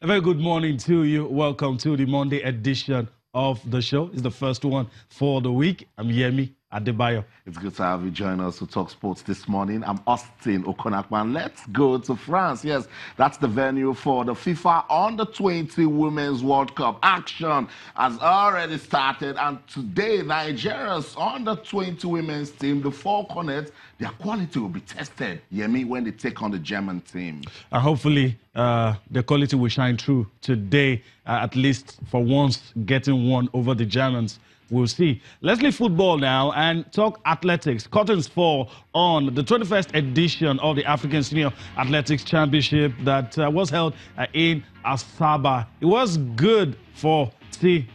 very good morning to you. Welcome to the Monday edition of the show. It's the first one for the week. I'm Yemi Adebayo. It's good to have you join us to talk sports this morning. I'm Austin Okonakwan. Let's go to France. Yes, that's the venue for the FIFA Under-20 Women's World Cup. Action has already started, and today Nigeria's Under-20 women's team, the Four Cornets, their quality will be tested, Yemi, when they take on the German team. And hopefully the quality will shine through today, at least for once getting one over the Germans. We'll see. Let's leave football now and talk athletics. Curtains fall on the 21st edition of the African Senior Athletics Championship that was held in Asaba. It was good for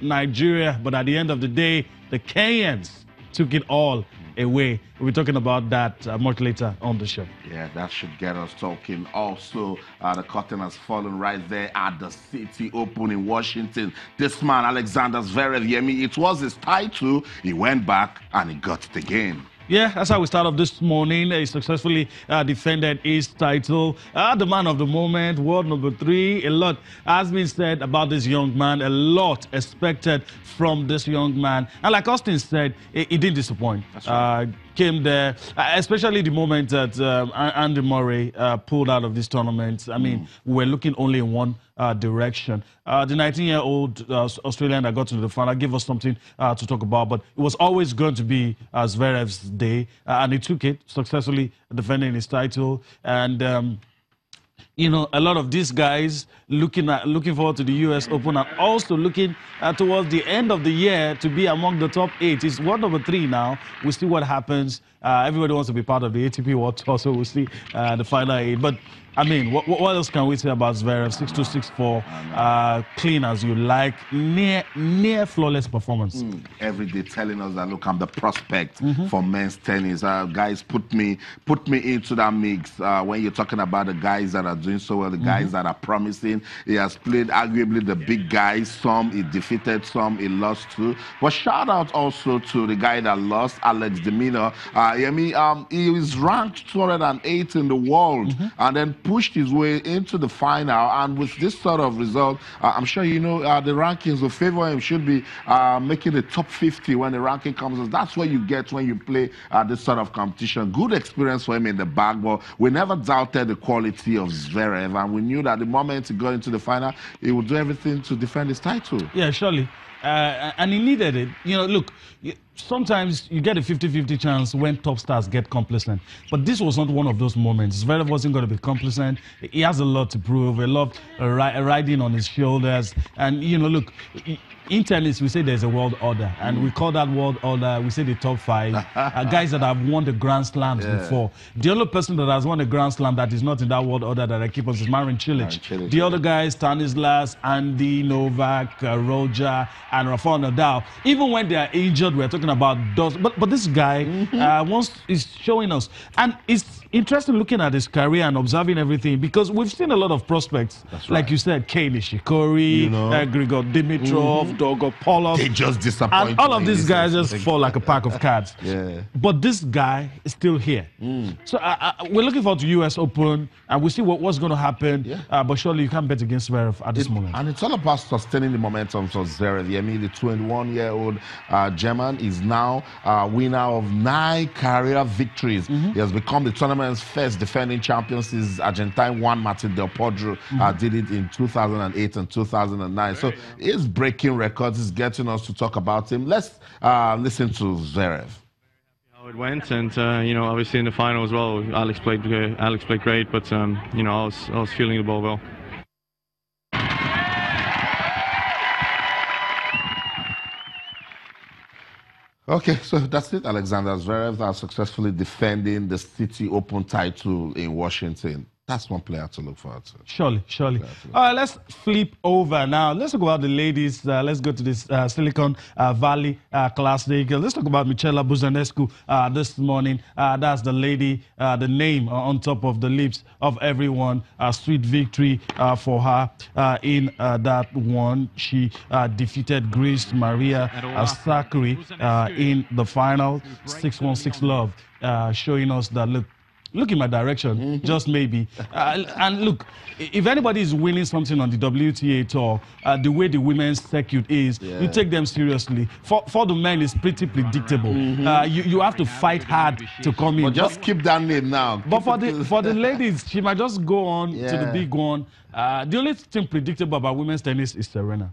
Nigeria, but at the end of the day, the Kenyans took it all away. We'll be talking about that much later on the show. Yeah, that should get us talking. Also, the curtain has fallen right there at the Citi Open in Washington. This man, Alexander Zverev, Yemi, it was his title. He went back and he got it again. Yeah, that's how we start off this morning. He successfully defended his title. The man of the moment, world number 3. A lot has been said about this young man. A lot expected from this young man. And like Austin said, he didn't disappoint. That's right. Came there, especially the moment that Andy Murray pulled out of this tournament. I mean, we were looking only in one direction. The 19-year-old Australian that got to the final gave us something to talk about, but it was always going to be Zverev's day, and he took it, successfully defending his title. And you know, a lot of these guys looking forward to the U.S. Open and also looking towards the end of the year to be among the top 8. It's world number 3 now. We'll see what happens. Everybody wants to be part of the ATP World Tour, so we'll see the final 8. But I mean, what else can we say about Zverev? 6-2, 6-4, clean as you like, near flawless performance. Every day telling us that, look, I'm the prospect for men's tennis. Guys, put me into that mix. When you're talking about the guys that are doing so well, the guys that are promising, he has played arguably the big guys. Some he defeated, some he lost to. But shout out also to the guy that lost, Alex de Minaur. He was ranked 208 in the world, and then pushed his way into the final, and with this sort of result, I'm sure you know the rankings will favor him. Should be making the top 50 when the ranking comes. That's what you get when you play this sort of competition. Good experience for him in the bag, but we never doubted the quality of Zverev, and we knew that the moment he got into the final, he would do everything to defend his title. Yeah, surely. And he needed it. You know, look, sometimes you get a 50-50 chance when top stars get complacent. But this was not one of those moments. Zverev wasn't going to be complacent. He has a lot to prove, a lot riding on his shoulders. And, you know, look, in tennis, we say there's a world order. And we call that world order, we say the top 5. Guys that have won the Grand Slams before. The only person that has won a Grand Slam that is not in that world order that I keep on is Marin Cilic. The other guys, Stanislas, Andy, Novak, Roger, and Rafael Nadal. Even when they are injured, we're talking about those. But this guy is showing us. And it's interesting looking at his career and observing everything, because we've seen a lot of prospects. That's like right. you said, Kei Nishikori, Grigor Dimitrov, Dolgopolov. They just disappoint. And all of these guys just fall like a pack of cards. Yeah. But this guy is still here. So we're looking forward to U.S. Open, and we'll see what's going to happen. Yeah. But surely you can't bet against Zverev at this moment. And it's all about sustaining the momentum for Zverev. I mean, the 21-year-old German is now winner of 9 career victories. He has become the tournament's first defending champion since Argentine Juan Martín del Potro did it in 2008 and 2009. So he's breaking records. He's getting us to talk about him. Let's listen to Zverev. How it went, and you know, obviously in the final as well, Alex played great, but you know, I was feeling the ball well. Okay, so that's it. Alexander Zverev successfully defending the Citi Open title in Washington. That's one player to look forward to. Surely. All right, let's flip over now. Let's talk about the ladies. Let's go to this Silicon Valley Classic. Let's talk about Michela Buzănescu this morning. That's the lady, the name on top of the lips of everyone. Sweet victory for her in that one. She defeated Greece Maria Sakkari in the final. 6-1, 6 love, showing us that, look, look in my direction, just maybe. And look, if anybody is winning something on the WTA tour, the way the women's circuit is, you take them seriously. For the men, it's pretty predictable. You have to fight hard to come in. But just keep that name now. But for the ladies, she might just go on to the big one. The only thing predictable about women's tennis is Serena.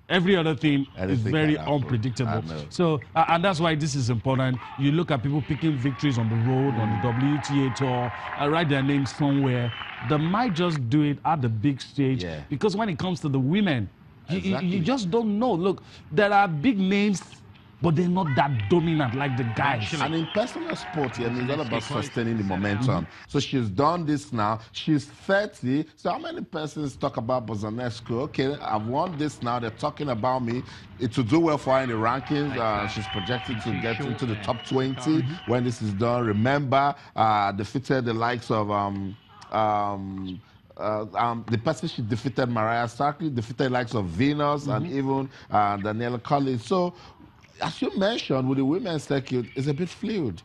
Every other thing is very unpredictable. So, and that's why this is important. You look at people picking victories on the road, on the WTA tour, write their names somewhere. They might just do it at the big stage. Because when it comes to the women, you just don't know. Look, there are big names, but they're not that dominant like the guys. And in personal sport, it's all about sustaining the momentum. So she's done this now. She's 30. So how many persons talk about Bozanescu? Okay, I've won this now. They're talking about me. It will do well for her in the rankings. She's projected to get into the top 20 when this is done. Remember, defeated the likes of the person she defeated, Mariah Sarkey, defeated the likes of Venus and even Daniela Collins. So, as you mentioned, with the women's circuit, it's a bit fluid.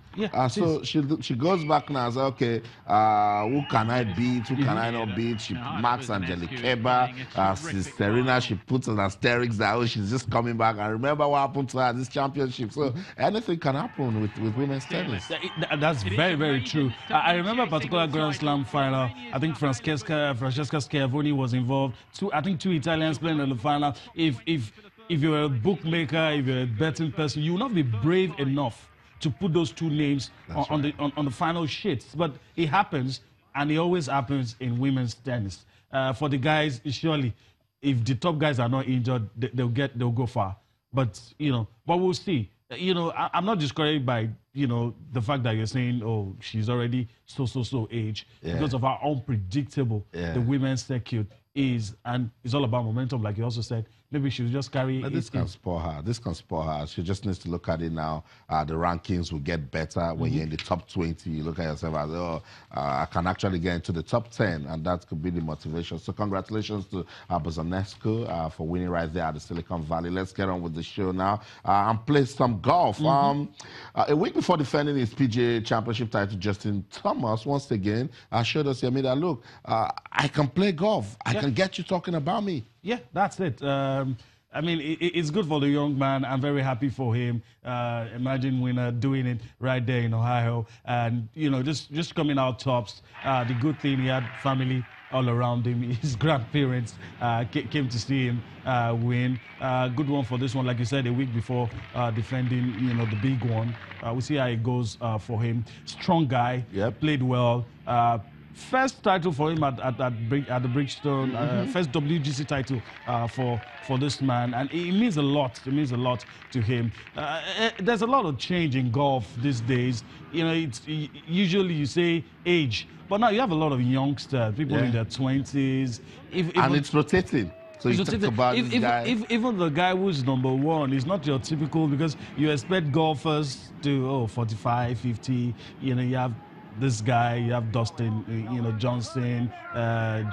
So she goes back now and says, okay, who can I beat? Who can I not beat? She marks Angelique Kerber. Serena, she puts an asterisk that, oh, she's just coming back. And remember what happened to her at this championship. So anything can happen with women's tennis. That's very, very true. I remember a particular Grand Slam final. I think Francesca Schiavone was involved. I think two Italians playing in the final. If you're a bookmaker, if you're a betting person, you will not be brave enough to put those two names on the final sheets. But it happens, and it always happens in women's tennis. For the guys, surely, if the top guys are not injured, they'll go far. But but we'll see. I'm not discouraged by the fact that you're saying, oh, she's already so age, because of how unpredictable the women's circuit is, and it's all about momentum, like you also said. Maybe she'll just carry it. This can spoil her. This can spoil her. She just needs to look at it now. The rankings will get better when you're in the top 20. You look at yourself as, oh, I can actually get into the top 10, and that could be the motivation. So congratulations to Bozanescu for winning right there at the Silicon Valley. Let's get on with the show now and play some golf. A week before defending his PGA Championship title, Justin Thomas once again showed us, that look, I can play golf. I can get you talking about me. Yeah, that's it. I mean, it's good for the young man. I'm very happy for him. Imagine winner doing it right there in Ohio, and just coming out tops. The good thing, he had family all around him. His grandparents came to see him win. Good one for this one, like you said, a week before defending, the big one. We'll see how it goes for him. Strong guy. Played well. First title for him at the Bridgestone, first WGC title for this man, and it means a lot. It means a lot to him. There's a lot of change in golf these days. It's usually you say age, but now you have a lot of youngsters, people in their 20s. And it's rotating. So you talk about this guy. Even the guy who's number one is not your typical, because you expect golfers to 45, 50. You have this guy, you have Dustin, Johnson,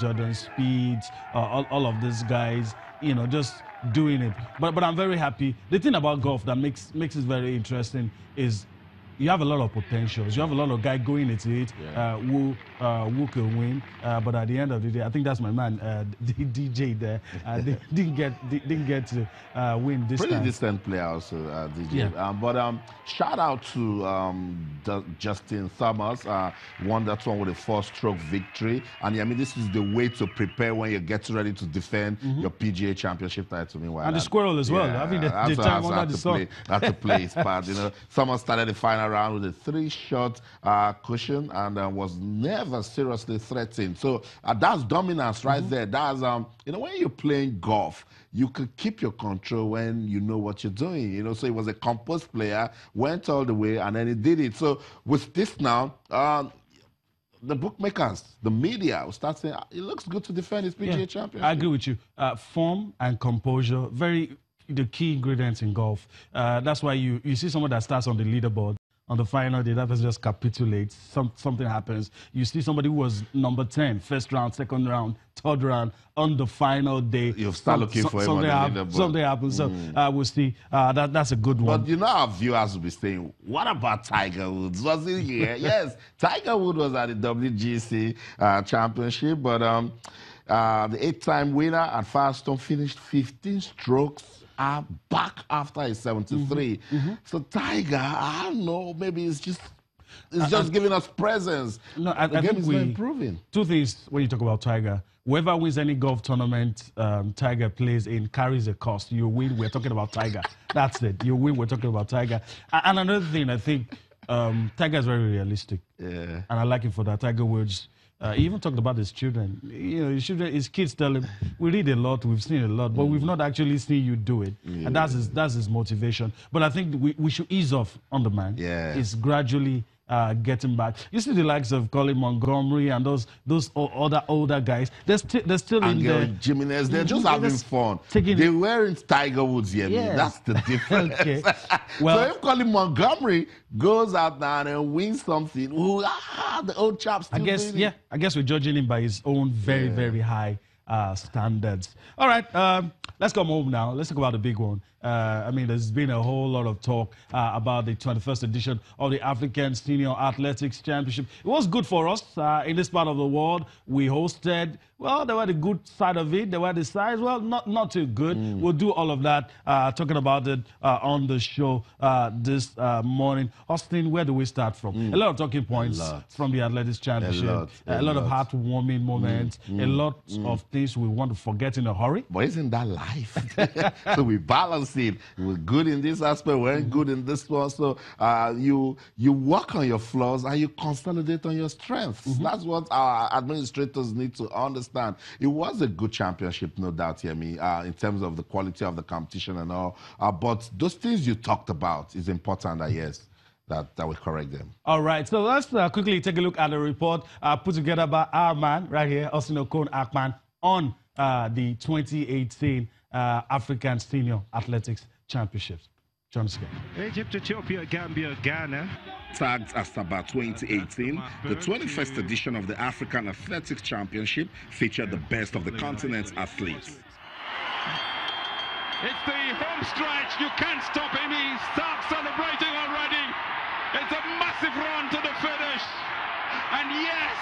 Jordan Speed, all of these guys, just doing it. But I'm very happy. The thing about golf that makes it very interesting is you have a lot of potentials. You have a lot of guys going into it who can win. But at the end of the day, I think that's my man, DJ there. Didn't get to win this Pretty time. decent player also, DJ. But shout out to Justin Thomas. Won that one with a 4-stroke victory. And I mean, this is the way to prepare when you get ready to defend your PGA Championship title. Meanwhile, and the squirrel as well. I mean, the time under the sun. Had to play his part. Thomas started the final round with a 3-shot cushion and was never seriously threatened. So that's dominance right there. That's when you're playing golf, you could keep your control when you know what you're doing. So he was a composed player, went all the way, and then he did it. So with this now, the bookmakers, the media will start saying, it looks good to defend his PGA Championship. I agree with you. Form and composure, the key ingredients in golf. That's why you see someone that starts on the leaderboard on the final day, that person just capitulates. Something happens. You see somebody who was number 10, first round, second round, third round, on the final day. You'll start looking for him on the leaderboard. Something happens. So we'll see. That's a good one. But you know, our viewers will be saying, what about Tiger Woods? Was he here? Yes, Tiger Woods was at the WGC Championship, but the 8-time winner at Firestone finished 15 strokes back after his 73. So Tiger, I don't know, maybe it's just giving us presence. No, the game is not improving. Two things when you talk about Tiger. Whoever wins any golf tournament Tiger plays in carries a cost. You win, we're talking about Tiger. That's it. You win, we're talking about Tiger. And another thing, I think Tiger is very realistic. Yeah. And I like him for that. Tiger Woods. He even talked about his children. You know, his kids tell him, we read a lot, we've seen a lot, but we've not actually seen you do it. Yeah. And that's his motivation. But I think we should ease off on the man. Yeah. It's gradually getting back. You see the likes of Colin Montgomery and those other older guys. They're still in there. Jimenez, they're just having fun. They weren't Tiger Woods yet. Yes. That's the difference. Okay. Well, so if Colin Montgomery goes out there and wins something, the old chap's still winning. I guess we're judging him by his own very high standards. All right, let's come home now. Let's talk about the big one. I mean, there's been a whole lot of talk about the 21st edition of the African Senior Athletics Championship. It was good for us in this part of the world. We hosted, well, there were the good side of it. There were the sides, well, not too good. We'll do all of that, talking about it on the show this morning. Austin, where do we start from? A lot of talking points from the Athletics Championship. A lot of heartwarming moments. A lot of things we want to forget in a hurry. But isn't that life? So we balance it. We're good in this aspect, we're good in this one. So you work on your flaws and you consolidate on your strengths. That's what our administrators need to understand. It was a good championship, no doubt, Yemi, in terms of the quality of the competition and all. But those things you talked about is important, yes. That will correct them. All right, so let's quickly take a look at the report put together by our man right here, Austin Okon-Akpan, on the 2018 African Senior Athletics Championships. John Scott. Egypt, Ethiopia, Gambia, Ghana. Tagged Asaba 2018, the 21st edition of the African Athletics Championship featured the best of the continent's athletes. It's the home stretch. You can't stop him. He starts celebrating already. It's a massive run to the finish. And yes,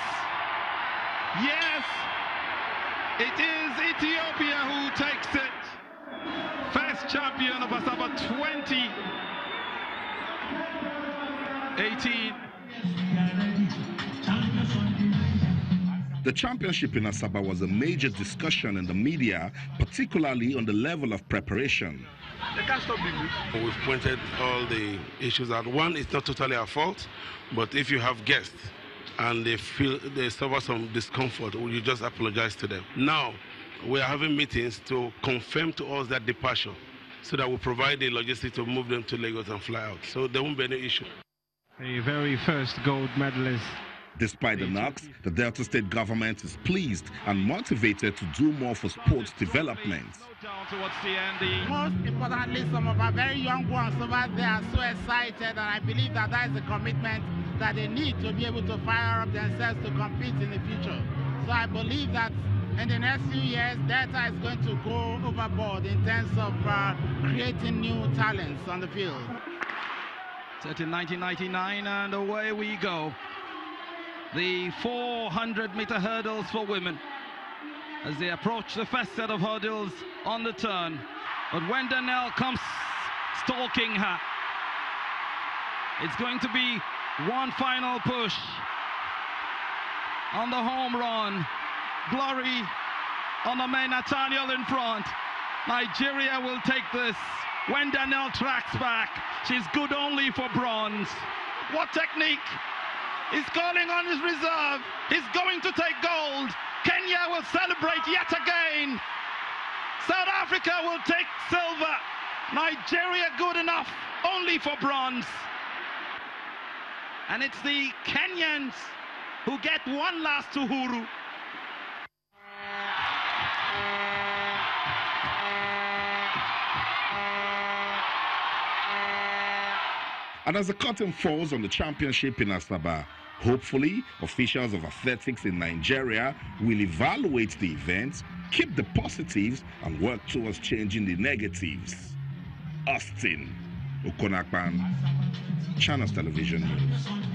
it is Ethiopia who takes it. First champion of Asaba 2018. The championship in Asaba was a major discussion in the media, particularly on the level of preparation. They can't stop the move. We've pointed all the issues out. One, it's not totally our fault, but if you have guests and they suffer some discomfort, you just apologize to them. Now, we are having meetings to confirm to us that departure so that we provide the logistics to move them to Lagos and fly out. So there won't be any issue. The very first gold medalist. Despite the knocks, the Delta State government is pleased and motivated to do more for sports development. Most importantly, some of our very young ones over there are so excited, and I believe that is a commitment that they need to be able to fire up themselves to compete in the future. So I believe that in the next few years, Delta is going to go overboard in terms of creating new talents on the field. Set in 1999, and away we go. The 400-meter hurdles for women as they approach the first set of hurdles on the turn. But when Danelle comes stalking her, it's going to be one final push on the home run. Glory on the main Nathaniel in front. Nigeria will take this. When Danelle tracks back, she's good only for bronze. What technique! He's calling on his reserve. He's going to take gold. Kenya will celebrate yet again. South Africa will take silver. Nigeria good enough only for bronze. And it's the Kenyans who get one last uhuru. And as the curtain falls on the championship in Asaba, hopefully officials of athletics in Nigeria will evaluate the event, keep the positives, and work towards changing the negatives. Austin Okonakpan, Channels Television News.